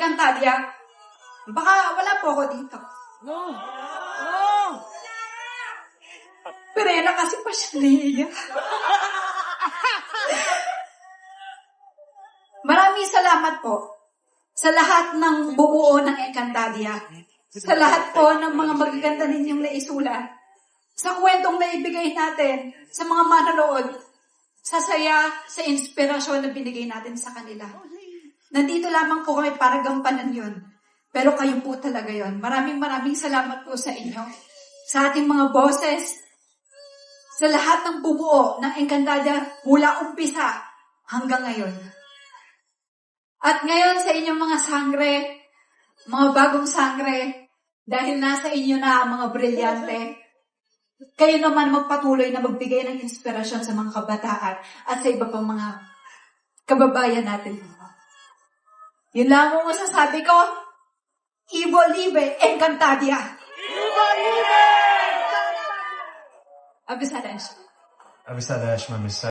Encantadia. Baka wala po ako dito. No! Pero yan na kasi pa siya naiiyak. Maraming salamat po sa lahat ng bumuo ng Encantadia. Sa lahat po ng mga magaganda ninyong naisulat. Sa kwentong naibigay natin sa mga manonood. Sa saya, sa inspirasyon na binigay natin sa kanila. Nandito lamang po kami para gampanan yun. Pero kayo po talaga yun. Maraming salamat po sa inyo. Sa ating mga boses. Sa lahat ng bumuo ng Encantadia mula umpisa hanggang ngayon. At ngayon sa inyong mga sangre, mga bagong sangre, dahil nasa inyo na ang mga brilyante, kayo naman magpatuloy na magbigay ng inspirasyon sa mga kabataan at sa iba pang mga kababayan natin. Yun lang ang masasabi ko. Ivo Live Encantadia. Ivo Live! Abisadesh. Abisadesh, Mami.